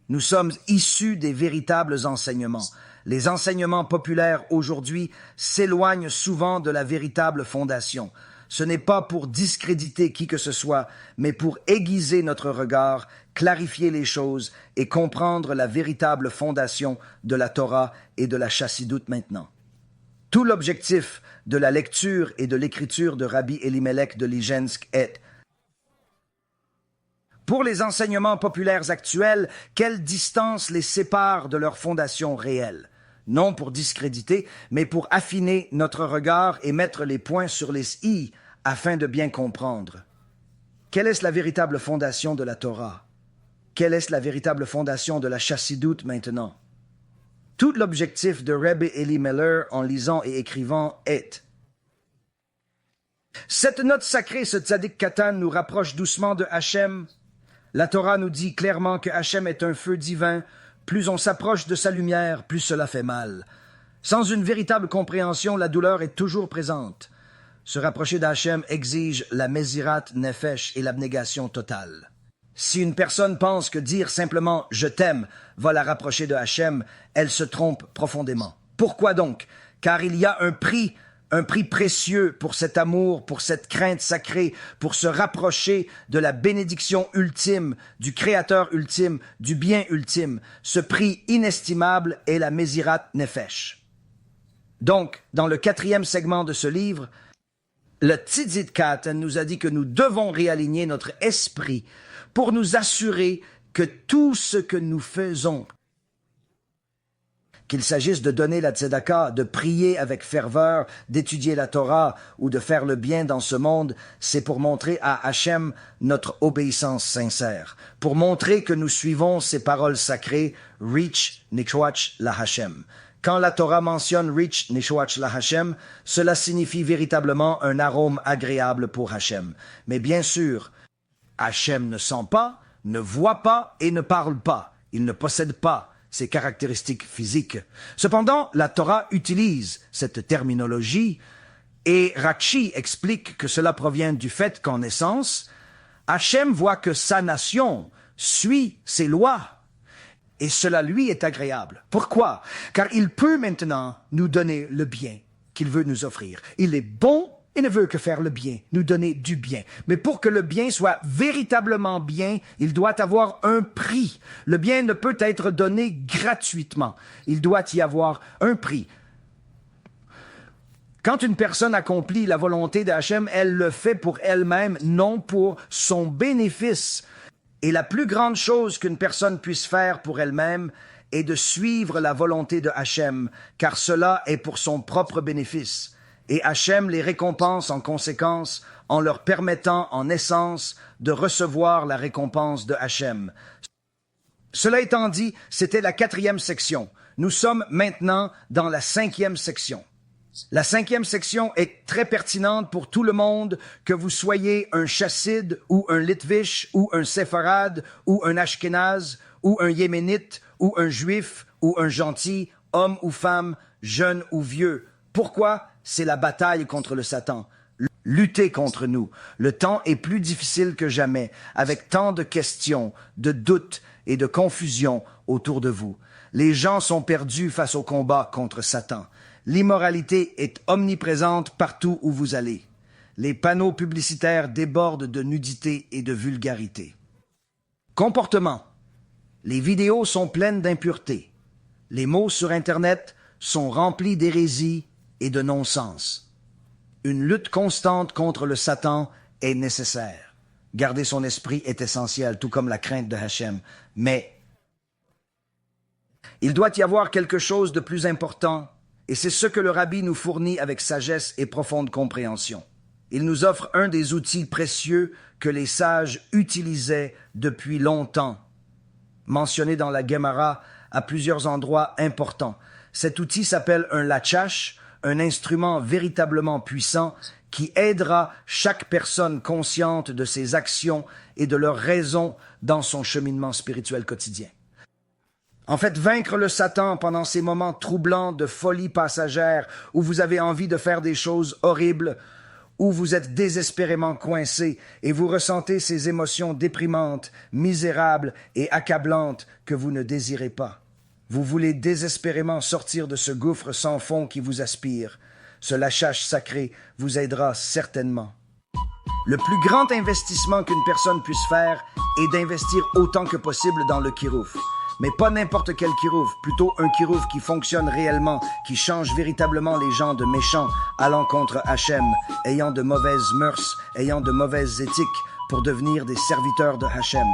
Nous sommes issus des véritables enseignements. Les enseignements populaires aujourd'hui s'éloignent souvent de la véritable fondation. Ce n'est pas pour discréditer qui que ce soit, mais pour aiguiser notre regard, clarifier les choses et comprendre la véritable fondation de la Torah et de la chassidoute maintenant. Tout l'objectif de la lecture et de l'écriture de Rabbi Elimelech de Lijensk est: pour les enseignements populaires actuels, quelle distance les sépare de leur fondation réelle? Non pour discréditer, mais pour affiner notre regard et mettre les points sur les i afin de bien comprendre. Quelle est la véritable fondation de la Torah? Quelle est la véritable fondation de la chassidoute maintenant? Tout l'objectif de Rabbi Elimelech en lisant et écrivant est: cette note sacrée, ce tzaddik katan, nous rapproche doucement de Hachem. La Torah nous dit clairement que Hachem est un feu divin. Plus on s'approche de sa lumière, plus cela fait mal. Sans une véritable compréhension, la douleur est toujours présente. Se rapprocher d'Hachem exige la Mesirat Nefesh et l'abnégation totale. Si une personne pense que dire simplement « je t'aime » va la rapprocher de Hachem, elle se trompe profondément. Pourquoi donc? Car il y a un prix précieux pour cet amour, pour cette crainte sacrée, pour se rapprocher de la bénédiction ultime, du Créateur ultime, du bien ultime. Ce prix inestimable est la Mesirat Nefesh. Donc, dans le 4e segment de ce livre, le Tzitzit Katan nous a dit que nous devons réaligner notre esprit pour nous assurer que tout ce que nous faisons, qu'il s'agisse de donner la tzedaka, de prier avec ferveur, d'étudier la Torah ou de faire le bien dans ce monde, c'est pour montrer à Hachem notre obéissance sincère, pour montrer que nous suivons ses paroles sacrées, Reach Nishwach la Hachem. Quand la Torah mentionne Reach Nishwach la Hachem, cela signifie véritablement un arôme agréable pour Hachem. Mais bien sûr, Hachem ne sent pas, ne voit pas et ne parle pas. Il ne possède pas ses caractéristiques physiques. Cependant, la Torah utilise cette terminologie et Rashi explique que cela provient du fait qu'en essence, Hachem voit que sa nation suit ses lois. Et cela lui est agréable. Pourquoi? Car il peut maintenant nous donner le bien qu'il veut nous offrir. Il est bon et ne veut que faire le bien, nous donner du bien. Mais pour que le bien soit véritablement bien, il doit avoir un prix. Le bien ne peut être donné gratuitement. Il doit y avoir un prix. Quand une personne accomplit la volonté d'Hachem, elle le fait pour elle-même, non pour son bénéfice. Et la plus grande chose qu'une personne puisse faire pour elle-même est de suivre la volonté de Hachem, car cela est pour son propre bénéfice. Et Hachem les récompense en conséquence en leur permettant en essence de recevoir la récompense de Hachem. Cela étant dit, c'était la 4e section. Nous sommes maintenant dans la 5e section. La 5e section est très pertinente pour tout le monde, que vous soyez un chassid ou un litvish ou un séfarade ou un ashkénaze ou un yéménite ou un juif ou un gentil, homme ou femme, jeune ou vieux. Pourquoi? C'est la bataille contre le Satan. Lutter contre nous. Le temps est plus difficile que jamais, avec tant de questions, de doutes et de confusion autour de vous. Les gens sont perdus face au combat contre Satan. L'immoralité est omniprésente partout où vous allez. Les panneaux publicitaires débordent de nudité et de vulgarité. Comportement. Les vidéos sont pleines d'impuretés. Les mots sur Internet sont remplis d'hérésie et de non-sens. Une lutte constante contre le Satan est nécessaire. Garder son esprit est essentiel, tout comme la crainte de Hachem. Mais il doit y avoir quelque chose de plus important, et c'est ce que le Rabbi nous fournit avec sagesse et profonde compréhension. Il nous offre un des outils précieux que les sages utilisaient depuis longtemps, mentionné dans la Gemara à plusieurs endroits importants. Cet outil s'appelle un lachash, un instrument véritablement puissant qui aidera chaque personne consciente de ses actions et de leurs raisons dans son cheminement spirituel quotidien. En fait, vaincre le Satan pendant ces moments troublants de folie passagère où vous avez envie de faire des choses horribles, où vous êtes désespérément coincé et vous ressentez ces émotions déprimantes, misérables et accablantes que vous ne désirez pas. Vous voulez désespérément sortir de ce gouffre sans fond qui vous aspire. Ce lâchage sacré vous aidera certainement. Le plus grand investissement qu'une personne puisse faire est d'investir autant que possible dans le kirouf. Mais pas n'importe quel kirouf, plutôt un kirouf qui fonctionne réellement, qui change véritablement les gens de méchants, allant contre Hachem, ayant de mauvaises mœurs, ayant de mauvaises éthiques, pour devenir des serviteurs de Hachem.